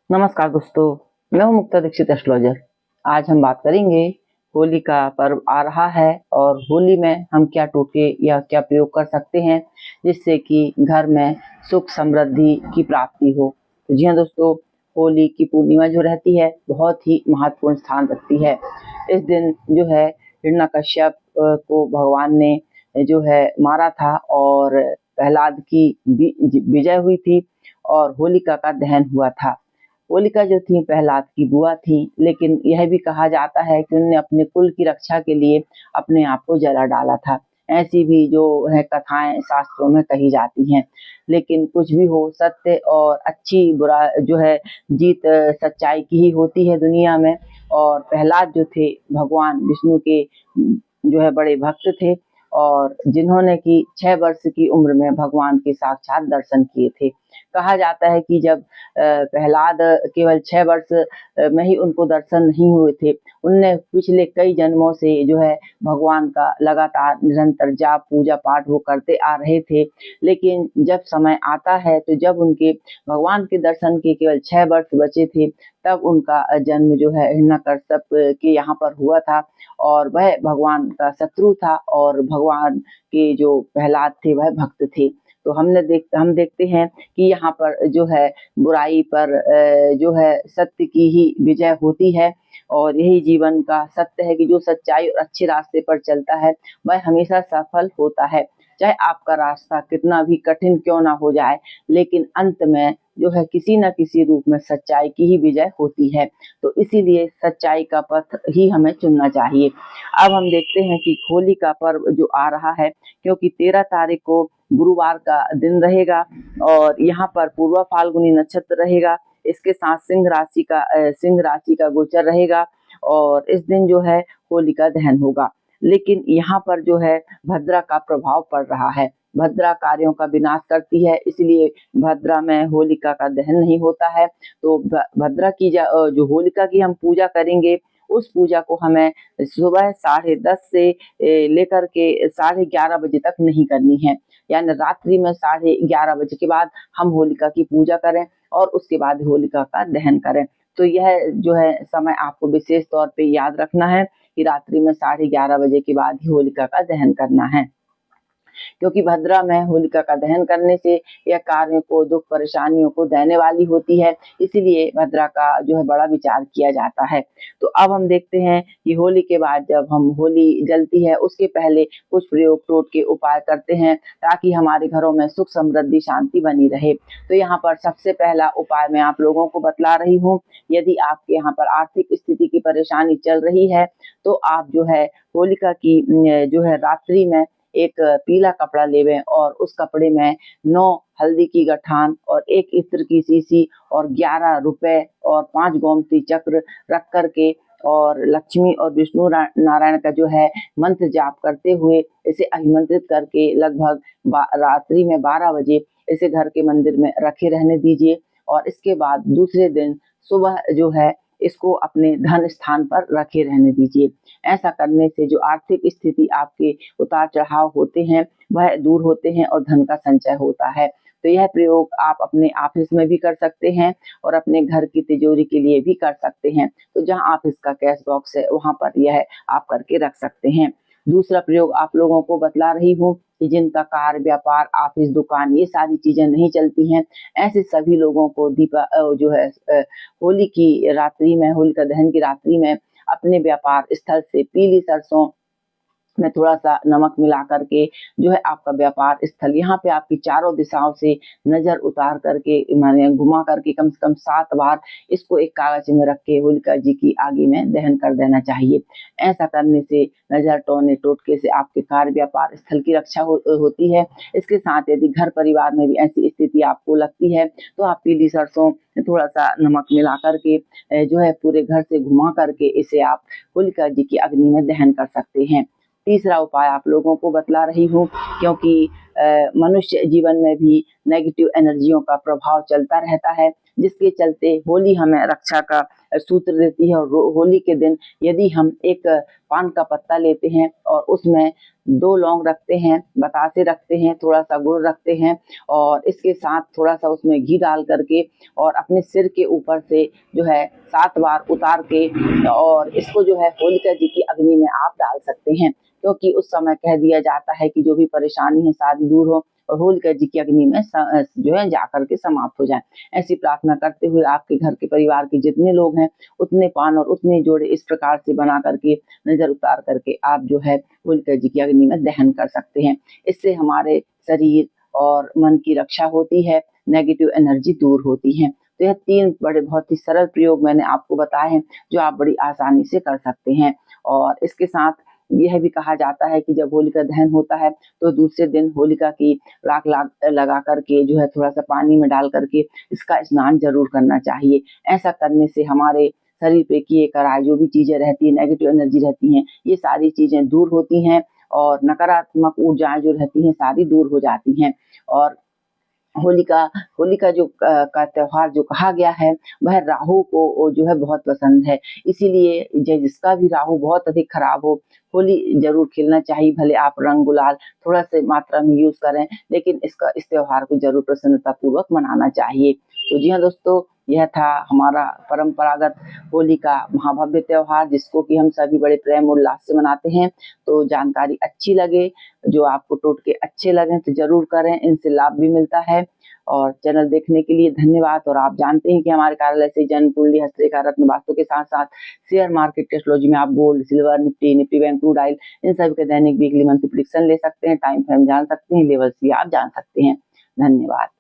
नमस्कार दोस्तों, मैं हूं मुक्ता दीक्षित एस्ट्रोलॉजर। आज हम बात करेंगे होली का पर्व आ रहा है और होली में हम क्या टोटके या क्या प्रयोग कर सकते हैं जिससे कि घर में सुख समृद्धि की प्राप्ति हो। तो जी हाँ दोस्तों, होली की पूर्णिमा जो रहती है बहुत ही महत्वपूर्ण स्थान रखती है। इस दिन जो है हिरण्यकश्यप को भगवान ने जो है मारा था और प्रहलाद की विजय हुई थी और होलिका का दहन हुआ था। होलिका जो थी प्रहलाद की बुआ थी, लेकिन यह भी कहा जाता है कि उन्होंने अपने कुल की रक्षा के लिए अपने आप को जला डाला था। ऐसी भी जो है कथाएं शास्त्रों में कही जाती हैं। लेकिन कुछ भी हो, सत्य और अच्छी बुरा जो है जीत सच्चाई की ही होती है दुनिया में। और प्रहलाद जो थे भगवान विष्णु के जो है बड़े भक्त थे और जिन्होंने की 6 वर्ष की उम्र में भगवान के साक्षात दर्शन किए थे। कहा जाता है कि जब प्रहलाद केवल 6 वर्ष में ही उनको दर्शन नहीं हुए थे, उनने पिछले कई जन्मों से जो है भगवान का लगातार निरंतर जाप पूजा पाठ वो करते आ रहे थे। लेकिन जब समय आता है तो जब उनके भगवान के दर्शन के केवल 6 वर्ष बचे थे, तब उनका जन्म जो है हिरण्यकश्यप के यहाँ पर हुआ था और वह भगवान का शत्रु था और भगवान के जो प्रहलाद थे वह भक्त थे। तो हम देखते हैं कि यहाँ पर जो है बुराई पर जो है सत्य की ही विजय होती है और यही जीवन का सत्य है कि जो सच्चाई और अच्छे रास्ते पर चलता है वह हमेशा सफल होता है। चाहे आपका रास्ता कितना भी कठिन क्यों ना हो जाए, लेकिन अंत में जो है किसी न किसी रूप में सच्चाई की ही विजय होती है। तो इसीलिए सच्चाई का पथ ही हमें चुनना चाहिए। अब हम देखते हैं कि होली का पर्व जो आ रहा है, क्योंकि 13 तारीख को गुरुवार का दिन रहेगा और यहाँ पर पूर्वा फाल्गुनी नक्षत्र रहेगा। इसके साथ सिंह राशि का गोचर रहेगा और इस दिन जो है होलिका दहन होगा। लेकिन यहाँ पर जो है भद्रा का प्रभाव पड़ रहा है। भद्रा कार्यों का विनाश करती है, इसलिए भद्रा में होलिका का दहन नहीं होता है। तो भद्रा की जो होलिका की हम पूजा करेंगे, उस पूजा को हमें सुबह 10:30 से लेकर के 11:30 बजे तक नहीं करनी है। यानी रात्रि में 11:30 बजे के बाद हम होलिका की पूजा करें और उसके बाद होलिका का दहन करें। तो यह जो है समय आपको विशेष तौर पे याद रखना है कि रात्रि में 11:30 बजे के बाद ही होलिका का दहन करना है। क्योंकि भद्रा में होलिका का दहन करने से यह कार्यों को दुख परेशानियों को देने वाली होती है, इसीलिए भद्रा का जो है बड़ा विचार किया जाता है। तो अब हम देखते हैं कि होली के बाद जब हम होली जलती है उसके पहले कुछ प्रयोग टोटके उपाय करते हैं ताकि हमारे घरों में सुख समृद्धि शांति बनी रहे। तो यहाँ पर सबसे पहला उपाय मैं आप लोगों को बतला रही हूँ। यदि आपके यहाँ पर आर्थिक स्थिति की परेशानी चल रही है तो आप जो है होलिका की जो है रात्रि में एक पीला कपड़ा लेवें और उस कपड़े में 9 हल्दी की गठान और 1 इत्र की शीशी और 11 रुपए और 5 गोमती चक्र रख करके और लक्ष्मी और विष्णु नारायण का जो है मंत्र जाप करते हुए इसे अभिमंत्रित करके लगभग रात्रि में 12 बजे इसे घर के मंदिर में रखे रहने दीजिए। और इसके बाद दूसरे दिन सुबह जो है इसको अपने धन स्थान पर रखे रहने दीजिए। ऐसा करने से जो आर्थिक स्थिति आपके उतार चढ़ाव होते हैं वह दूर होते हैं और धन का संचय होता है। तो यह प्रयोग आप अपने ऑफिस में भी कर सकते हैं और अपने घर की तिजोरी के लिए भी कर सकते हैं। तो जहां ऑफिस का कैश बॉक्स है वहां पर यह आप करके रख सकते हैं। दूसरा प्रयोग आप लोगों को बतला रही हूँ कि जिनका कार व्यापार ऑफिस दुकान ये सारी चीजें नहीं चलती हैं, ऐसे सभी लोगों को जो है होली की रात्रि में, होलिका दहन की रात्रि में अपने व्यापार स्थल से पीली सरसों में थोड़ा-सा नमक मिला करके जो है आपका व्यापार स्थल यहाँ पे आपकी चारों दिशाओं से नज़र उतार करके माने घुमा करके कम से कम 7 बार इसको एक कागज में रख के होलिका जी की आग में दहन कर देना चाहिए। ऐसा करने से नज़र टोने टोटके से आपके कार्य व्यापार स्थल की रक्षा होती है। इसके साथ यदि घर परिवार में भी ऐसी स्थिति आपको लगती है तो आप पीली सरसों थोड़ा-सा नमक मिला करके जो है पूरे घर से घुमा करके इसे आप होलिका जी की अग्नि में दहन कर सकते हैं। तीसरा उपाय आप लोगों को बतला रही हूँ, क्योंकि मनुष्य जीवन में भी नेगेटिव एनर्जियों का प्रभाव चलता रहता है, जिसके चलते होली हमें रक्षा का सूत्र देती है। और होली के दिन यदि हम एक पान का पत्ता लेते हैं और उसमें 2 लौंग रखते हैं, बतासे रखते हैं, थोड़ा-सा गुड़ रखते हैं और इसके साथ थोड़ा-सा उसमें घी डाल करके और अपने सिर के ऊपर से जो है 7 बार उतार के और इसको जो है होलिका जी की अग्नि में आप डाल सकते हैं, क्योंकि उस समय कह दिया जाता है कि जो भी परेशानी है सारी दूर हो और होलिका जी की अग्नि में जो है जाकर के समाप्त हो जाए। ऐसी प्रार्थना करते हुए आपके घर के परिवार के जितने लोग हैं, उतने पान और उतने जोड़े इस प्रकार से बना करके नज़र उतार करके आप जो है होलिका जी की अग्नि में दहन कर सकते हैं। इससे हमारे शरीर और मन की रक्षा होती है, नेगेटिव एनर्जी दूर होती है। तो यह 3 बड़े बहुत ही सरल प्रयोग मैंने आपको बताए हैं, जो आप बड़ी आसानी से कर सकते हैं। और इसके साथ यह भी कहा जाता है कि जब होलिका दहन होता है, तो दूसरे दिन होलिका की राख लगा करके जो है थोड़ा-सा पानी में डाल करके इसका स्नान ज़रूर करना चाहिए। ऐसा करने से हमारे शरीर पे किए कराए जो भी चीज़ें रहती हैं, नेगेटिव एनर्जी रहती हैं, ये सारी चीज़ें दूर होती हैं और नकारात्मक ऊर्जाएँ जो रहती हैं, सारी दूर हो जाती हैं। और होलिका होलिका जो का त्योहार जो कहा गया है, वह राहु को जो है बहुत पसंद है। इसीलिए जिसका भी राहु बहुत अधिक खराब हो, होली ज़रूर खेलना चाहिए। भले आप रंग गुलाल थोड़ा-सा मात्रा में यूज़ करें, लेकिन इस त्योहार को ज़रूर प्रसन्नतापूर्वक मनाना चाहिए। तो जी हाँ दोस्तों, यह था हमारा परंपरागत होली का महाभव्य त्योहार, जिसको कि हम सभी बड़े प्रेम उल्लास से मनाते हैं। तो जानकारी अच्छी लगे, जो आपको टोटके अच्छे लगें तो ज़रूर करें, इनसे लाभ भी मिलता है। और चैनल देखने के लिए धन्यवाद। और आप जानते हैं कि हमारे कार्यालय से जन्म कुंडली, हस्तरेखा, रत्न वास्तु के साथ-साथ शेयर मार्केट एस्ट्रोलॉजी में आप gold, silver, Nifty bank, crude oil in सभी के दैनिक, वीकली, मंथली प्रेडिक्शन ले सकते हैं, टाइम फ्रेम जान सकते हैं, लेवल्स भी आप जान सकते हैं। धन्यवाद।